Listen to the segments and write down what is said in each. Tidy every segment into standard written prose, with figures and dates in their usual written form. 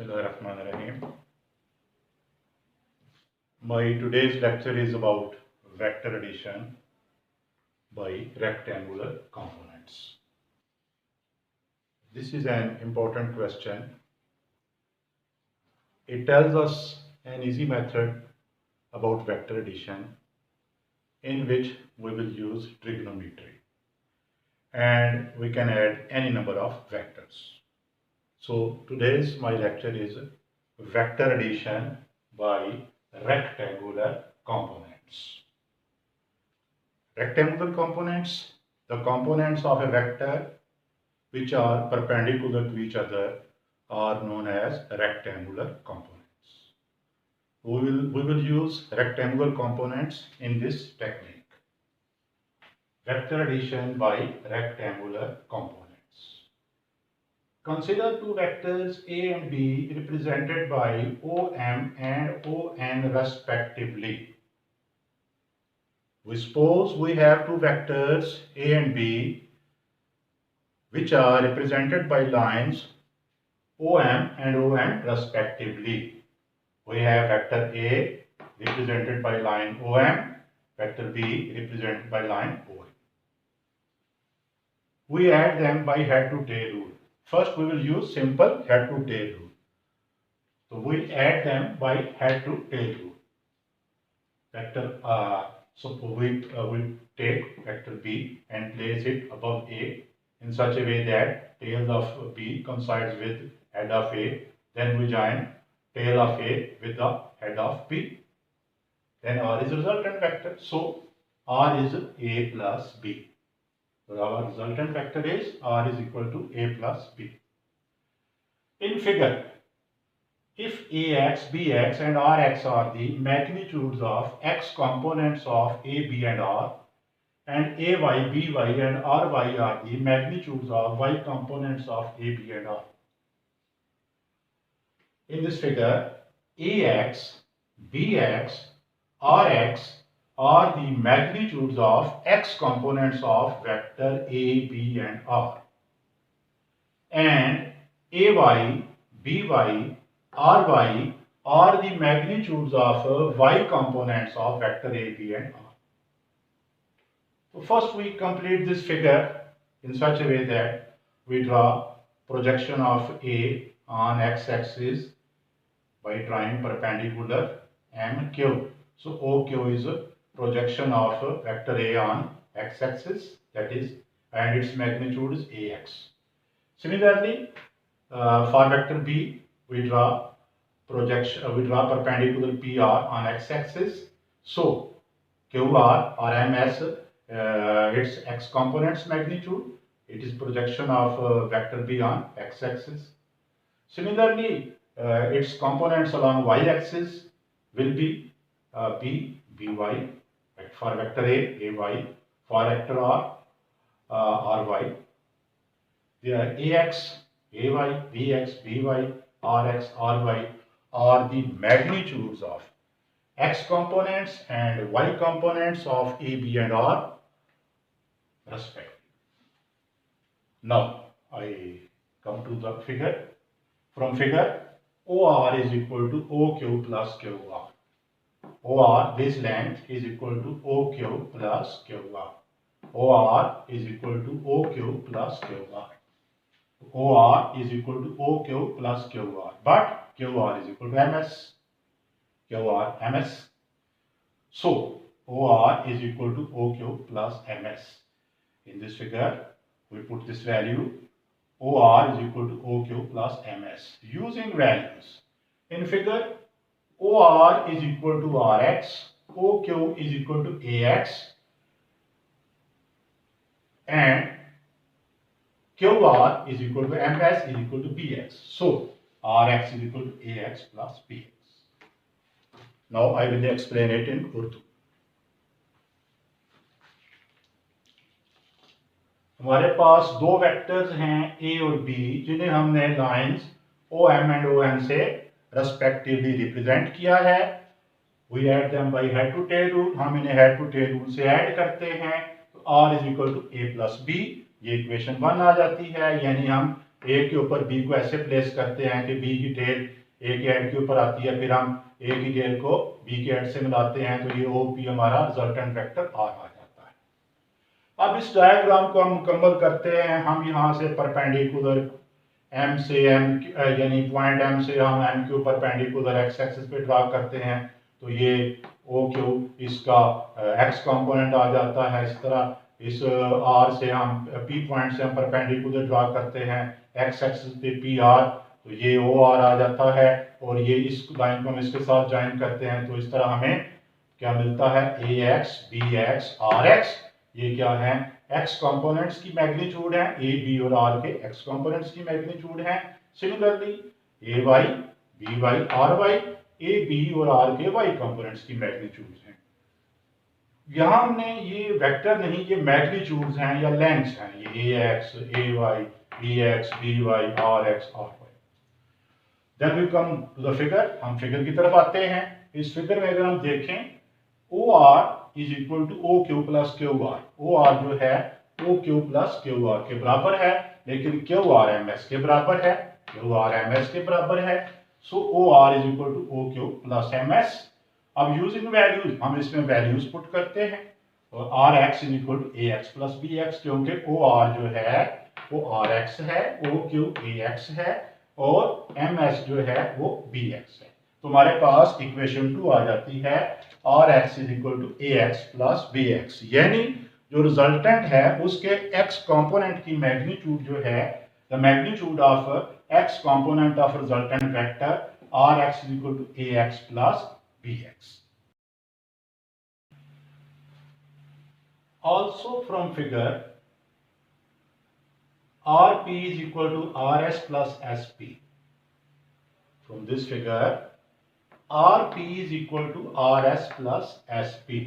Bismillahirrahmanirrahim. My today's lecture is about vector addition by rectangular components. This is an important question. It tells us an easy method about vector addition in which we will use trigonometry and we can add any number of vectors. So today's my lecture is vector addition by rectangular components. Rectangular components, the components of a vector which are perpendicular to each other are known as rectangular components. We will use rectangular components in this technique. Vector addition by rectangular components. Consider two vectors A and B represented by OM and ON respectively. We suppose we have two vectors A and B which are represented by lines OM and ON respectively. We have vector A represented by line OM, vector B represented by line ON. We add them by head to tail rule. First we will use simple head to tail rule. So we add them by head to tail rule. So we will take vector B and place it above A in such a way that tail of B coincides with head of A. Then we join tail of A with the head of B. Then R is resultant vector. So R is A plus B. So our resultant vector is R is equal to A plus B. In figure, if AX, BX and RX are the magnitudes of X components of A, B and R, and AY, BY and RY are the magnitudes of Y components of A, B and R. In this figure, AX, BX, RX are the magnitudes of X components of vector A, B and R. And AY, BY, RY are the magnitudes of Y components of vector A, B and R. So first we complete this figure in such a way that we draw projection of A on x-axis by drawing perpendicular MQ. So OQ is a projection of vector A on x-axis, that is, and its magnitude is AX. Similarly, for vector B, we draw perpendicular PR on x-axis. So QR or MS, its x components magnitude. It is projection of vector B on x-axis. Similarly, its components along y-axis will be B, BY, for vector A, AY, for vector R, RY. The AX, AY, BX, BY, RX, RY are the magnitudes of X components and Y components of A, B and R respectively. Now I come to the figure. From figure, OR is equal to OQ plus QR. OR, this length, is equal to OQ plus QR. OR is equal to OQ plus QR. OR is equal to OQ plus QR. But QR is equal to MS. QR, MS. So OR is equal to OQ plus MS. In this figure, we put this value. OR is equal to OQ plus MS. Using values. In figure, OR is equal to RX, OQ is equal to AX, and QR is equal to MS is equal to BX. So RX is equal to AX plus BX. Now I will explain it in Urdu. हमारे पास दो vectors हैं A और B जिन्हें हमने lines OM and ON से respectively represent किया है. We add them by head to tail rule. हम इन्हें head to tail rule से ऐड करते हैं. तो R is equal to A plus B. ये इक्वेशन 1 आ जाती है. यानी हम ए के ऊपर बी को ऐसे प्लेस करते हैं कि बी की टेल ए के हेड के ऊपर आती है, फिर हम ए की टेल को बी के हेड से मिलाते हैं, तो ये ओ पी हमारा रिजल्टेंट वेक्टर आर आ जाता है। अब इस डायग्राम को हम मुकम्मल करते हैं। हम यहाँ से परपेंडिकुलर एम से एम यानी पॉइंट एम से हम एम के ऊपर परपेंडिकुलर एक्स एक्सिस पे ड्रा करते हैं, तो ये ओ क्यू इसका एक्स कंपोनेंट आ जाता है। इस तरह इस आर से हम पी पॉइंट से हम परपेंडिकुलर ड्रा करते हैं एक्स एक्सिस पे पी आर, तो ये ओ आर आ जाता है। और ये इस लाइन को हम इसके साथ ज्वाइन करते हैं, तो इस तरह हमें क्या मिलता है, A X B X R X. ये क्या है, एक्स कंपोनेंट्स की मैग्नीट्यूड है, ए बी और आर के एक्स कंपोनेंट्स की मैग्नीट्यूड है। Similarly A Y B Y R Y, A B और आर के वाई कंपोनेंट्स की मैग्नीट्यूड है। यहां हमने ये वेक्टर नहीं, ये मैग्नीट्यूड्स हैं या लेंथ्स हैं, ये A X A Y B X B Y R X R Y. Then we come to the figure. हम फिगर की तरफ आते हैं। इस फिगर में अगर हम देखें, O R is equal to O Q plus Q R. O R जो है O Q plus Q R के बराबर है, लेकिन क्यू आर एम एस के बराबर है, क्यू आर एम एस के बराबर है। So O R is equal to O Q plus M S. अब यूजिंग वैल्यूज हम इसमें वैल्यूज पुट करते हैं, और R X is equal to A X plus B X, क्योंकि ओ आर जो है वो आर एक्स है, ओ क्यू ए एक्स है, और एम एस जो है वो बी एक्स है। तो हमारे पास इक्वेशन 2 आ जाती है, R X is equal to A X plus B X, यानी जो रिजल्टेंट है उसके एक्स कंपोनेंट की मैग्नीट्यूड जो है, the magnitude of X component of resultant vector R X is equal to A X plus B X. Also from figure, Rp is equal to Rs plus Sp. From this figure, Rp is equal to Rs plus Sp.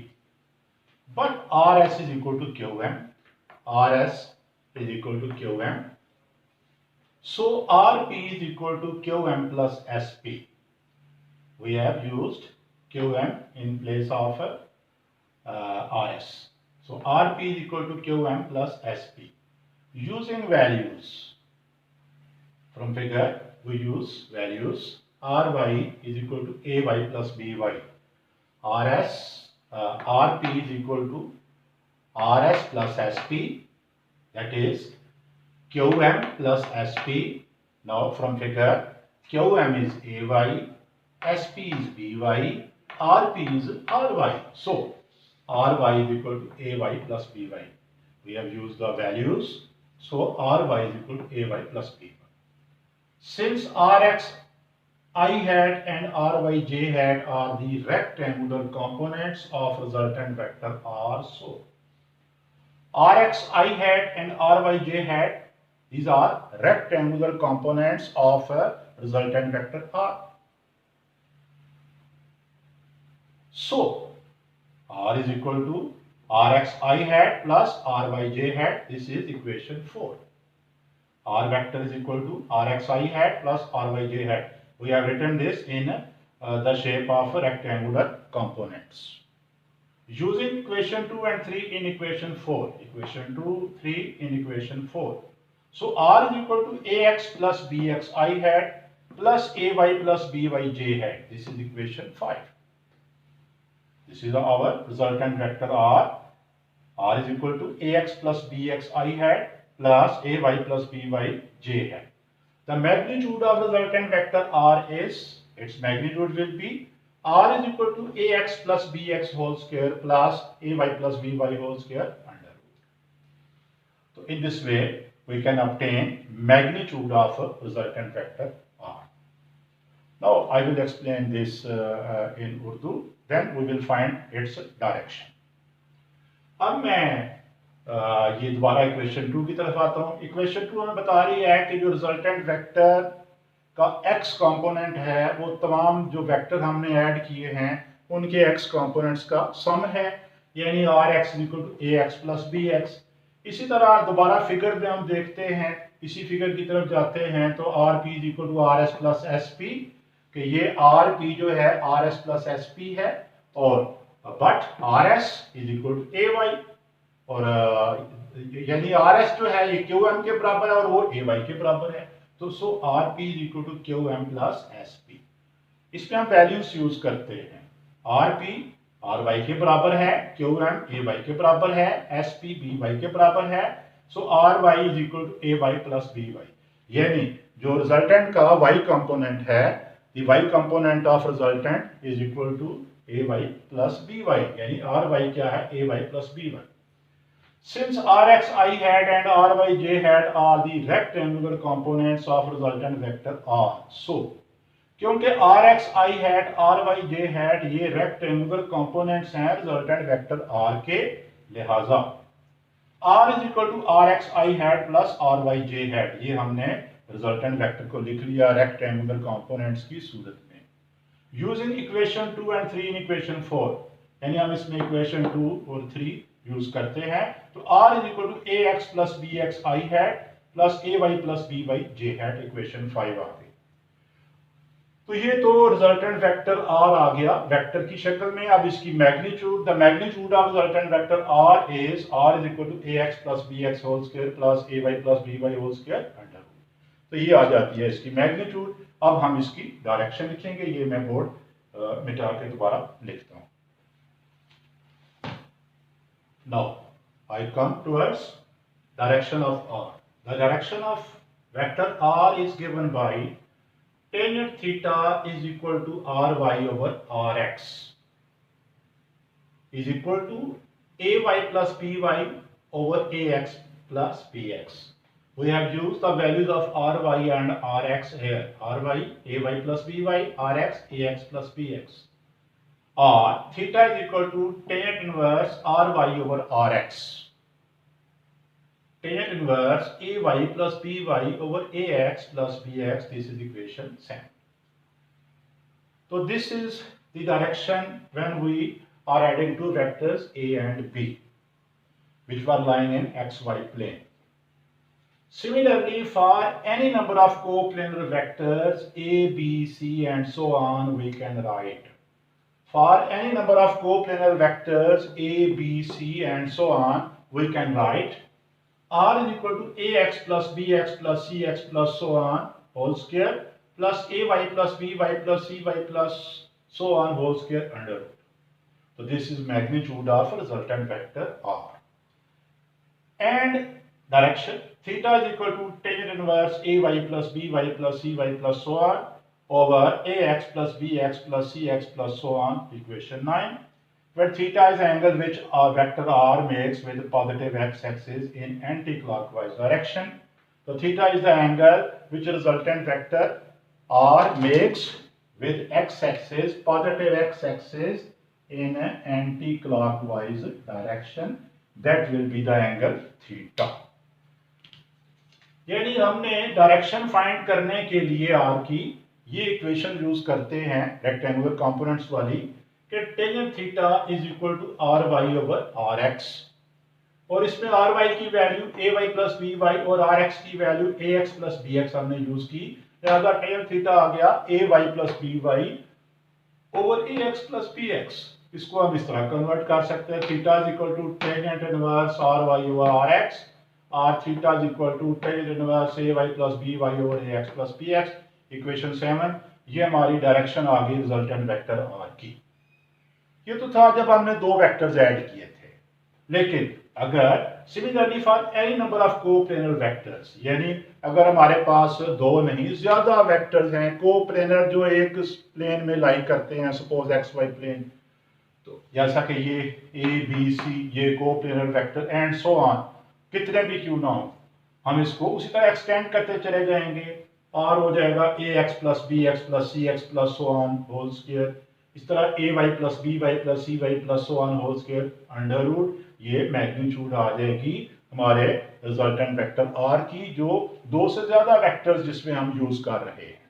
But Rs is equal to Qm. Rs is equal to Qm. So Rp is equal to Qm plus Sp. We have used Qm in place of Rs. So Rp is equal to Qm plus Sp. Using values from figure, we use values. Ry is equal to Ay plus By. Rp is equal to Rs plus Sp, that is Qm plus Sp. Now from figure, Qm is Ay, Sp is By, Rp is Ry. So Ry is equal to Ay plus By. We have used the values. So Ry is equal to Ay plus By. Since Rx I hat and Ry j hat are the rectangular components of resultant vector R, so Rx I hat and Ry j hat, these are rectangular components of a resultant vector R. So R is equal to Rx I hat plus Ry j hat. This is equation 4. R vector is equal to Rx I hat plus Ry j hat. We have written this in the shape of rectangular components. Using equation 2 and 3 in equation 4. Equation 2, 3 in equation 4. So R is equal to Ax plus Bx I hat plus Ay plus By j hat. This is equation 5. This is our resultant vector R. R is equal to Ax plus Bx I hat plus Ay plus By j hat. The magnitude of resultant vector R is, its magnitude will be R is equal to Ax plus Bx whole square plus Ay plus By whole square under root. So in this way we can obtain magnitude of resultant vector R. Now I will explain this in Urdu, then we will find its direction. अब मैं ये दोबारा equation 2 की तरफ आता हूँ। Equation 2 हमें बता रही है कि जो रिजल्टेंट वेक्टर का x कंपोनेंट है वो तमाम जो वेक्टर हमने ऐड किए हैं उनके x कंपोनेंट्स का सम है, यानी Rx equal to Ax plus Bx। इसी तरह दोबारा फिगर में हम देखते हैं, इसी फिगर की तरफ जाते हैं तो Rp is equal to Rs plus Sp, कि ये Rp जो है Rs प्लस Sp है, और but Rs is equal to Ay, और यानी आर एस जो है ये क्यू एम के बराबर है और वो ए वाई के बराबर है, तो so R P is equal to Q M plus S P. इसमें हम वैल्यूज यूज करते हैं, आर पी आर वाई के बराबर है, क्यू एम ए वाई के बराबर है, एस पी बी वाई के बराबर है, so R Y is equal to A Y plus B Y. यानी जो रिजल्टेंट का वाई कंपोनेंट है, the Y component of resultant is equal to A Y plus B Y, यानी R Y क्या है, A Y plus B Y. Since Rxi hat and Ryj hat are the rectangular components of resultant vector R, so क्योंकि Rxi hat Ryj hat ये rectangular components हैं resultant vector R के, लिहाजा R is equal to Rxi hat plus Ryj hat, ये हमने resultant vector को लिख लिया rectangular components की सूरत में। Using equation 2 and 3 in equation 4, यानी हम इसमें equation 2 और 3 यूज करते हैं, तो r is equal to A X plus B X I hat plus A Y plus B Y J hat, equation 5 आ गई। तो ये तो रिजल्टेंट वेक्टर r आ गया वेक्टर की शक्ल में। अब इसकी magnitude, the magnitude of resultant vector r is equal to A X plus B X whole square plus A Y plus B Y whole square under root. तो ये आ जाती है इसकी मैग्नीट्यूड। अब हम इसकी डायरेक्शन लिखेंगे, ये मैं बोर्ड मिटा के दोबारा लिखता हूँ। Now I come towards direction of r. The direction of vector r is given by tangent theta is equal to ry over rx is equal to ay plus by over ax plus bx. We have used the values of ry and rx here. Ry ay plus by, rx ax plus bx. R theta is equal to tan inverse ry over rx. Tan inverse ay plus by over ax plus bx. This is equation 7. So this is the direction when we are adding two vectors a and b, which were lying in xy plane. Similarly, for any number of coplanar vectors a, b, c and so on, we can write. For any number of coplanar vectors a, b, c and so on, we can write r is equal to ax plus bx plus cx plus so on whole square plus ay plus by plus cy plus so on whole square under root. So this is magnitude of resultant vector r. And direction theta is equal to tan inverse ay plus by plus cy plus so on over ax plus bx plus cx plus so on, equation 9, where theta is the angle which our vector r makes with positive x-axis in anti-clockwise direction. So theta is the angle which resultant vector r makes with x-axis, positive x-axis in an anti-clockwise direction. That will be the angle theta. यानी हमने direction find करने के लिए r की ये equation use करते हैं rectangular components वाली कि tangent theta is equal to R Y over R X, और इसमें आर वाई की value A Y plus B Y और आर एक्स की value A X plus B X हमने यूज की, लिहाजा टेंजेंट थीटा आ गया A Y plus B Y over A X plus B X. इसको हम इस तरह कन्वर्ट कर सकते हैं, theta is equal to tangent inverse R Y over R X, R theta is equal to tangent inverse A Y plus B Y over A X plus B X, equation 7। ये हमारी direction आ गई resultant vector are की। ये तो था जब हमने दो वेक्टर्स ऐड किए थे, लेकिन अगर similarly for any number of coplanar vectors, यानी अगर हमारे पास दो नहीं ज्यादा वेक्टर्स हैं कोप्लेनर जो एक प्लेन में लाई करते हैं, सपोज एक्स वाई प्लेन, तो जैसा कि ये ए बी सी ये coplanar vector and so on, कितने भी क्यों ना हो, हम इसको उसी तरह एक्सटेंड करते चले जाएंगे। और हो जाएगा A X plus B X plus C X plus so on whole square, इस तरह A Y plus B Y plus C Y plus so on whole square under root. ये मैग्नीट्यूड आ जाएगी हमारे रिजल्टेंट वेक्टर आर की, जो दो से ज्यादा वेक्टर्स जिसमें हम यूज कर रहे हैं।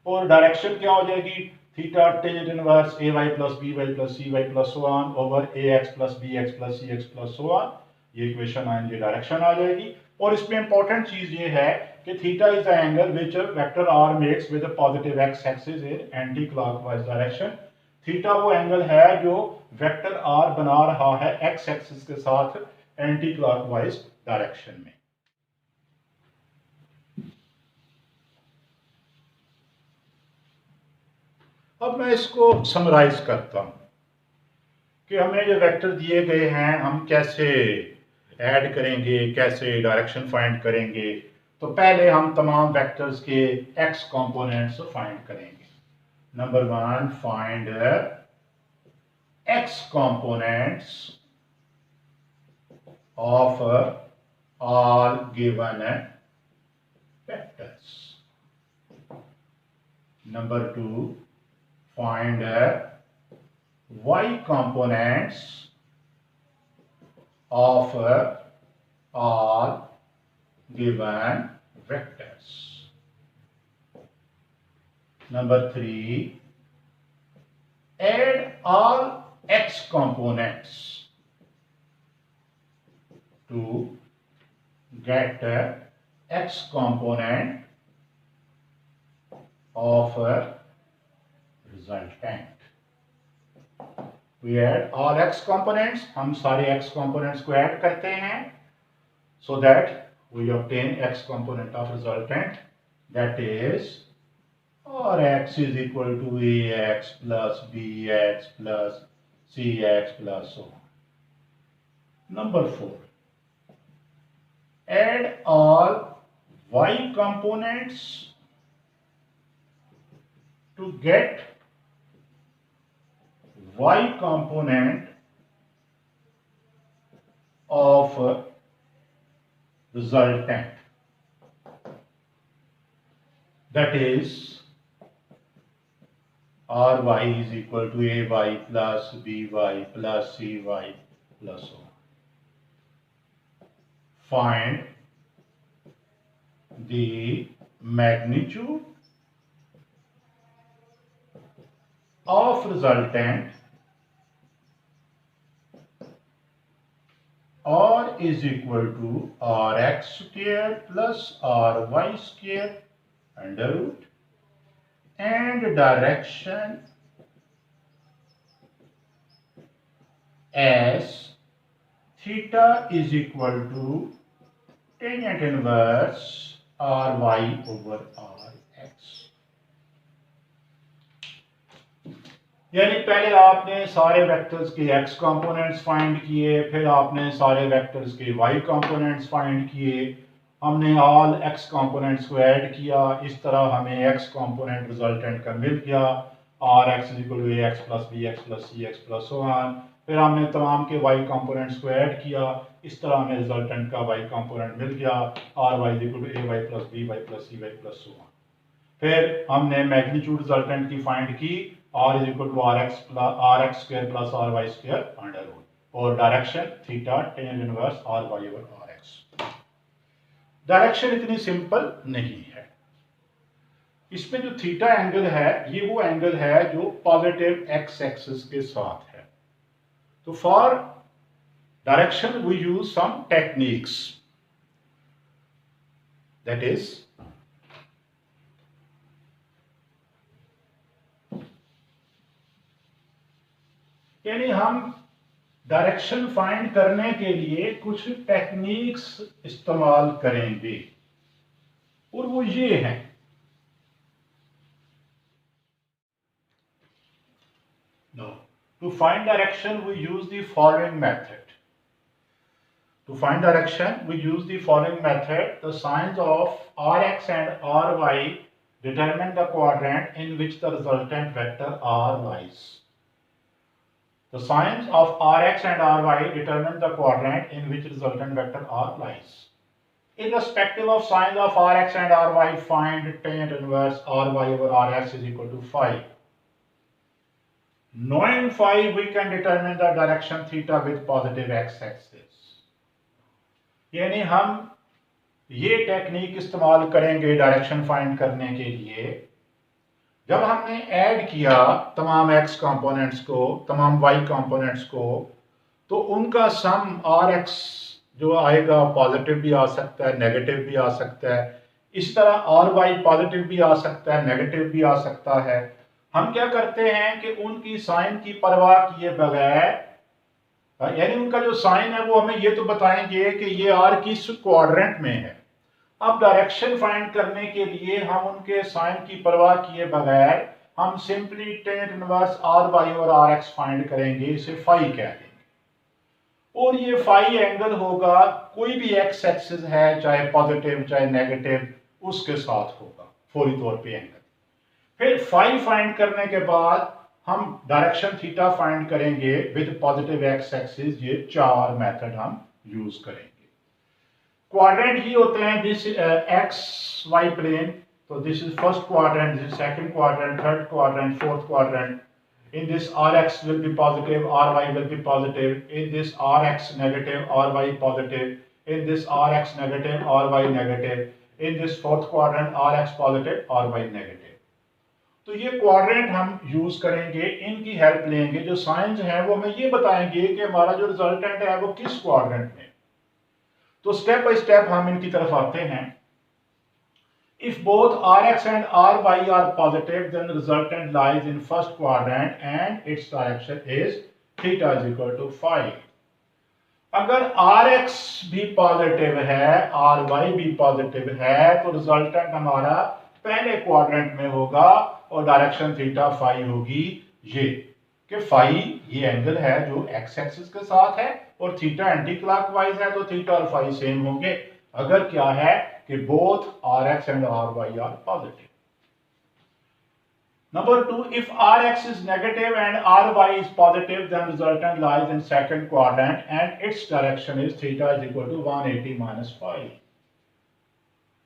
और डायरेक्शन क्या हो जाएगी, theta tangent inverse A Y plus B Y plus C Y plus so on over A X plus B X plus C X plus so on, ये इक्वेशन आएंगे डायरेक्शन आ जाएगी। और इसमें इंपॉर्टेंट चीज ये है कि theta is the angle which vector R makes with a positive X axis in anti clockwise direction. Theta वो एंगल है जो वेक्टर आर बना रहा है एक्स एक्सिस के साथ एंटी क्लॉकवाइज डायरेक्शन में। अब मैं इसको समराइज करता हूं कि हमें जो वेक्टर दिए गए हैं हम कैसे ऐड करेंगे, कैसे डायरेक्शन फाइंड करेंगे। तो पहले हम तमाम वेक्टर्स के एक्स कंपोनेंट्स फाइंड करेंगे। Number 1, find x components of all given vectors. Number 2, find y components of all given vectors. Number 3, add all x components to get x component of resultant. We add all x components, हम सारे x components को add करते हैं so that we obtain x component of resultant, that is Rx is equal to ax plus bx plus cx plus so on. Number 4, add all y components to get y component of resultant, that is ry is equal to ay plus by plus cy plus so on. Find the magnitude of resultant R is equal to Rx square plus Ry square under root, and direction as theta is equal to tangent inverse Ry over Rx. यानी पहले आपने सारे vectors के x components find किए, फिर आपने सारे vectors के y कंपोनेंट्स फाइंड किए, हमने ऑल x कंपोनेंट्स को ऐड किया, इस तरह हमें x कंपोनेंट रिजल्टेंट का मिल गया Rx is equal to ax plus bx plus cx plus so on. फिर हमने तमाम के y कंपोनेंट्स को ऐड किया, इस तरह हमें रिजल्टेंट का y कंपोनेंट मिल गया Ry is equal to ay plus by plus cy plus so on. फिर हमने मैग्नीट्यूड रिजल्टेंट की फाइंड की, r is equal to rx square plus ry square under root, और direction theta tan inverse ry over rx। Direction इतनी simple नहीं है, इसमें जो थीटा एंगल है ये वो एंगल है जो पॉजिटिव x एक्सिस के साथ है। तो for direction we use some techniques, that is यानी हम डायरेक्शन फाइंड करने के लिए कुछ टेक्निक्स इस्तेमाल करेंगे, और वो ये हैं। To find direction we use the following method. To find direction we use the following method. The signs of Rx and Ry determine the quadrant in which the resultant vector R lies. The signs of Rx and Ry determine the quadrant in which resultant vector R lies. Irrespective of signs of Rx and Ry, find tangent inverse Ry over Rx is equal to phi. Knowing phi, we can determine the direction theta with positive x-axis. यानी हम ये technique इस्तेमाल करेंगे direction find करने के लिए, जब हमने ऐड किया तमाम x कंपोनेंट्स को तमाम y कंपोनेंट्स को, तो उनका सम Rx जो आएगा पॉजिटिव भी आ सकता है, नेगेटिव भी आ सकता है, इस तरह Ry पॉजिटिव भी आ सकता है, नेगेटिव भी आ सकता है। हम क्या करते हैं कि उनकी साइन की परवाह किए बगैर यानी उनका जो साइन है वो हमें ये तो बताएंगे कि ये आर किस क्वाड्रेंट में है। अब डायरेक्शन फाइंड करने के लिए हम उनके साइन की परवाह किए बगैर हम simply tan inverse R Y और आर एक्स फाइंड करेंगे, इसे फाई कह देंगे। और ये फाई एंगल होगा कोई भी एक्स एक्सिस है, चाहे पॉजिटिव चाहे नेगेटिव, उसके साथ होगा फौरी तौर पे एंगल। फिर फाई फाइंड करने के बाद हम डायरेक्शन थीटा फाइंड करेंगे विद पॉजिटिव एक्स एक्सिस। ये चार मेथड हम यूज करेंगे। क्वाड्रेंट ही होते हैं दिस एक्स वाई प्लेन, तो this is first quadrant, this is second quadrant, third quadrant, fourth quadrant. In this rx will be positive, ry will be positive. In this rx negative, ry positive. In this rx negative, ry negative. In this fourth quadrant rx positive, ry negative. तो ये quadrant हम use करेंगे, इनकी help लेंगे। जो science हैं वो हमें ये बताएंगे कि हमारा जो रिजल्टेंट है वो किस क्वाड्रेंट में। तो स्टेप बाय स्टेप हम इनकी तरफ आते हैं। If both Rx and Ry are positive, then the resultant lies in first quadrant and its direction is theta is equal to phi. अगर Rx भी पॉजिटिव है, Ry भी पॉजिटिव है, तो रिजल्टेंट हमारा पहले क्वाड्रेंट में होगा और डायरेक्शन थीटा फाई होगी ये कि फाई ये एंगल है जो एक्स एक्सिस के साथ है और थीटा एंटी क्लॉकवाइज है, तो थीटा और फाई सेम होंगे अगर क्या है कि both Rx and Ry are positive. Number 2, if Rx is negative and Ry is positive, then resultant lies in second quadrant and its direction is theta is equal to 180 minus phi.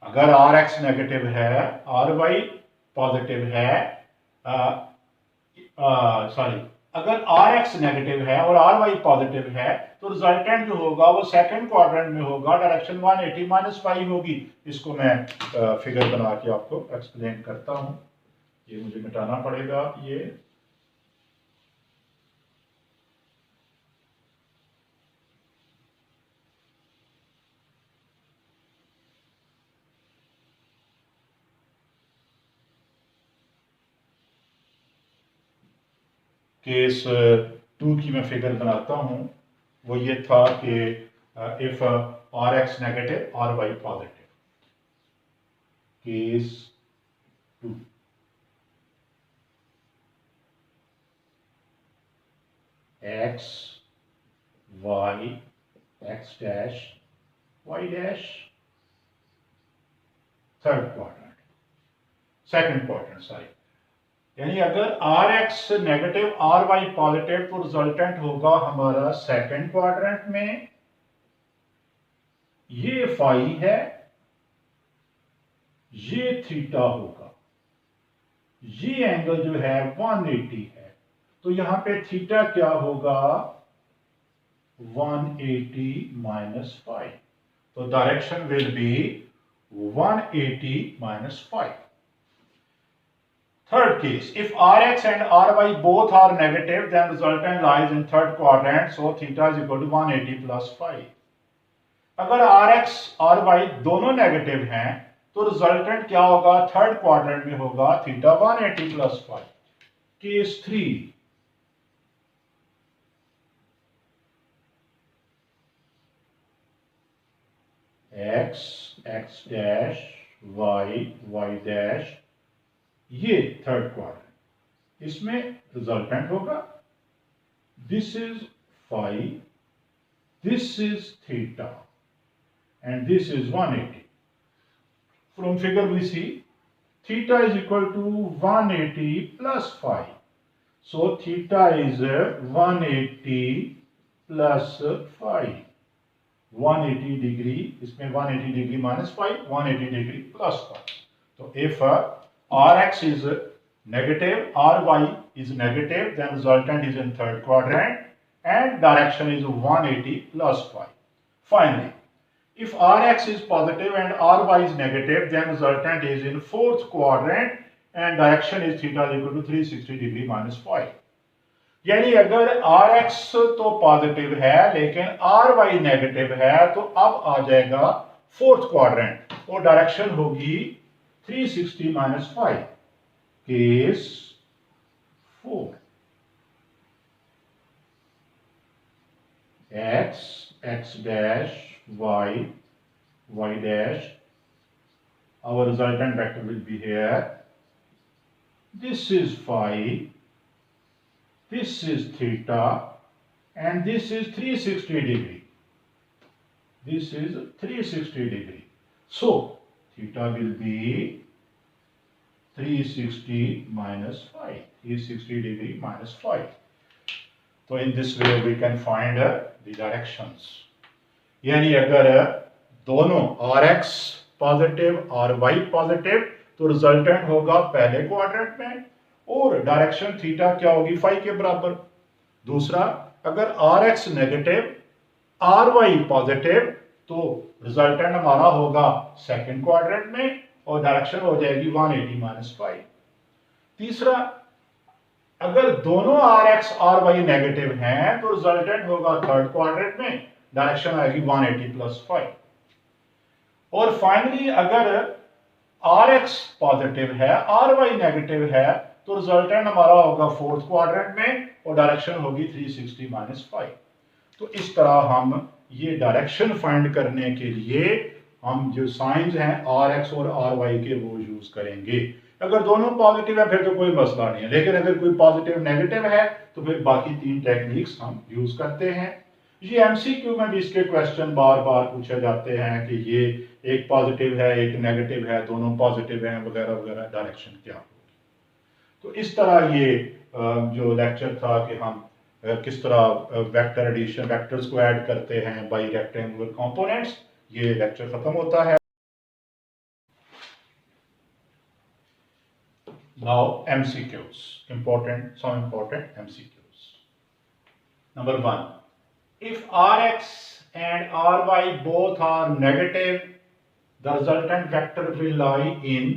अगर Rx negative है, Ry positive है, अगर Rx negative है और Ry positive है, तो resultant जो होगा वो सेकंड क्वाड्रेंट में होगा, डायरेक्शन 180 माइनस फाई होगी। इसको मैं फिगर बना के आपको एक्सप्लेन करता हूं। ये मुझे मिटाना पड़ेगा। ये केस 2 की मैं फिगर बनाता हूं। वो ये था कि if R X negative R Y positive, case 2, X Y X dash Y dash, third quadrant, second quadrant sorry, यानी अगर R X negative R Y positive तो रिजल्टेंट होगा हमारा सेकंड क्वाड्रेंट में। ये फाई है, ये थीटा होगा, ये एंगल जो है 180 है, तो यहां पे थीटा क्या होगा 180 माइनस फाइव, तो direction will be 180 minus five. Third case, if Rx and Ry both are negative, then resultant lies in third quadrant, so theta is equal to 180 plus phi. अगर Rx Ry दोनों negative हैं तो resultant क्या होगा third quadrant में होगा theta 180 plus five. Case 3, x x dash y y dash, ये third quadrant, इसमें रिजल्टेंट होगा this is phi, this is theta and this is 180। From figure we see theta is equal to 180 plus phi, so theta is 180 plus phi, 180 degree, इसमें 180 degree minus five, 180 degree plus five. तो if Rx is negative, Ry is negative, then resultant is in third quadrant and direction is 180 plus phi. Finally, if Rx is positive and Ry is negative, then resultant is in fourth quadrant and direction is theta is equal to 360 degree minus phi. यानी अगर Rx तो positive है लेकिन Ry negative है तो अब आ जाएगा fourth quadrant और डायरेक्शन होगी 360 minus 5, case 4. x dash y dash. Our resultant vector will be here. This is phi, this is theta, and this is 360 degree. This is 360 degree. So theta will be 360 minus phi. 360 degree minus phi. So in this way we can find the directions. यानी अगर दोनों Rx positive Ry positive तो resultant होगा पहले quadrant में और direction theta क्या होगी फाई के बराबर। दूसरा, अगर Rx नेगेटिव Ry पॉजिटिव तो रिजल्टेंट हमारा होगा सेकंड क्वाड्रेंट में और डायरेक्शन हो जाएगी 180 माइनस फाई। तीसरा, अगर दोनों Rx Ry नेगेटिव हैं तो रिजल्टेंट होगा थर्ड क्वाड्रेंट में, डायरेक्शन आएगी 180 प्लस 5। और फाइनली अगर Rx पॉजिटिव है Ry नेगेटिव है तो रिजल्टेंट हमारा होगा फोर्थ क्वाड्रेंट में और डायरेक्शन होगी 360 माइनस 5। तो इस तरह हम ये डायरेक्शन फाइंड करने के लिए हम जो साइंस हैं Rx और Ry के वो यूज करेंगे। अगर दोनों पॉजिटिव है फिर तो कोई मसला नहीं है, लेकिन अगर कोई पॉजिटिव नेगेटिव है तो फिर बाकी तीन टेक्निक्स हम यूज करते हैं। ये एमसीक्यू में भी इसके क्वेश्चन बार बार पूछे जाते हैं कि ये एक पॉजिटिव है एक नेगेटिव है, दोनों पॉजिटिव हैं वगैरह वगैरह, डायरेक्शन क्या होगी। तो इस तरह ये जो लेक्चर था कि हम किस तरह वेक्टर एडिशन वेक्टर्स को ऐड करते हैं बाय रेक्टेंगुलर कंपोनेंट्स, ये लेक्चर खत्म होता है। Now MCQs, some important MCQs. Number 1, if Rx and Ry both are negative, the resultant vector will lie in.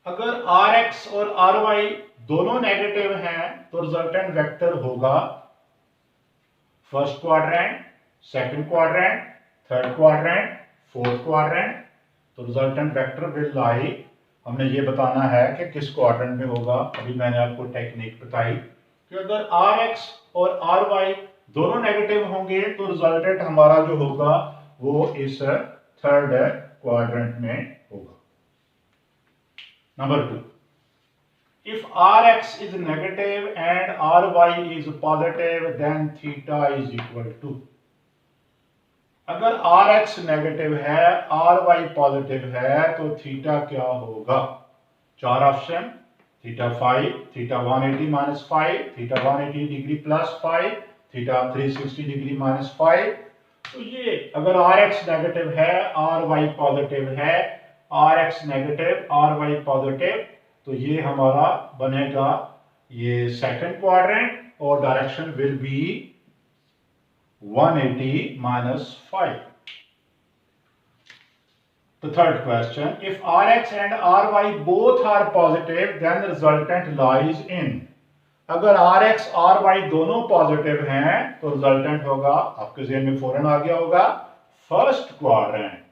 अगर Rx और Ry दोनों नेगेटिव हैं तो रिजल्टेंट वेक्टर होगा first quadrant, second quadrant, third quadrant, fourth quadrant. तो resultant vector will lie, हमने ये बताना है कि किस क्वाड्रेंट में होगा। अभी मैंने आपको टेक्निक बताई कि अगर Rx और Ry दोनों नेगेटिव होंगे तो रिजल्टेंट हमारा जो होगा वो इस थर्ड क्वाड्रेंट में होगा। Number 2, if Rx is negative and Ry is positive then theta is equal to. अगर Rx नेगेटिव है Ry पॉजिटिव है तो थीटा क्या होगा। चार option, theta 5, theta 180 minus 5, theta 180 degree plus 5, theta 360 degree minus 5। तो ये अगर Rx नेगेटिव है Ry पॉजिटिव है, Rx नेगेटिव Ry पॉजिटिव, तो ये हमारा बनेगा ये सेकंड क्वाड्रेंट और direction will be 180 minus 5. The third question, if Rx and Ry both are positive then the resultant lies in. अगर Rx Ry दोनों पॉजिटिव हैं तो रिजल्टेंट होगा, आपके ज़हन में फौरन आ गया होगा, first quadrant,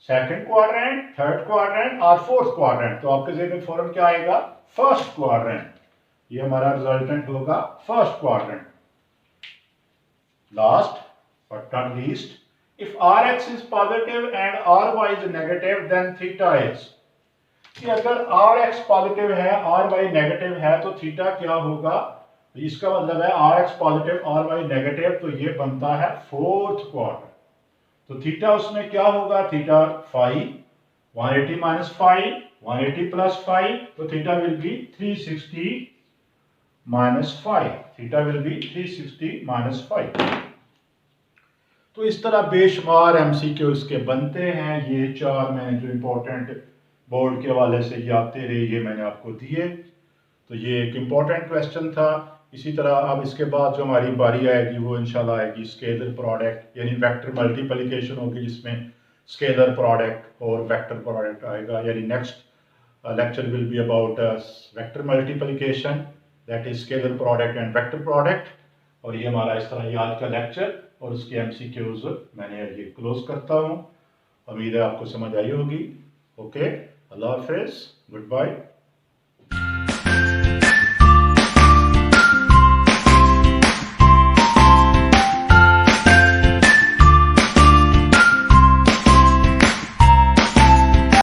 second quadrant, third quadrant और फोर्थ क्वाड्रेंट। तो आपके ज़हन में फौरन क्या आएगा, फर्स्ट क्वाड्रेंट। ये हमारा रिजल्टेंट होगा first quadrant. Last but not least, if Rx is positive and Ry is negative then theta is. कि अगर Rx पॉजिटिव है Ry नेगेटिव है तो थीटा क्या होगा। इसका मतलब है Rx पॉजिटिव Ry नेगेटिव, तो ये बनता है फोर्थ क्वाड्रेंट। तो थीटा उसमें क्या होगा, थीटा 5, 180 माइनस 5, 180 प्लस 5, तो theta will be 360 minus 5। Theta will be 360 minus 5। तो इस तरह बेशुमार एमसीक्यू इसके बनते हैं। ये चार मैंने जो इम्पोर्टेंट बोर्ड के हवाले से ये आते रहे ये मैंने आपको दिए। तो ये एक इम्पोर्टेंट क्वेश्चन था। इसी तरह अब इसके बाद जो हमारी बारी आएगी वो इंशाल्लाह आएगी स्केलर प्रोडक्ट, यानी वेक्टर मल्टीप्लिकेशन होगी जिसमें स्केलर प्रोडक्ट और वेक्टर प्रोडक्ट आएगा। यानी next lecture will be about vector multiplication, that is scalar product and vector product. और ये हमारा इस तरह आज का लेक्चर और उसके एमसीक्यूज मैंने ये क्लोज करता हूँ। उम्मीद है आपको समझ आई होगी। ओके, अल्लाह हाफिज़, गुड बाय।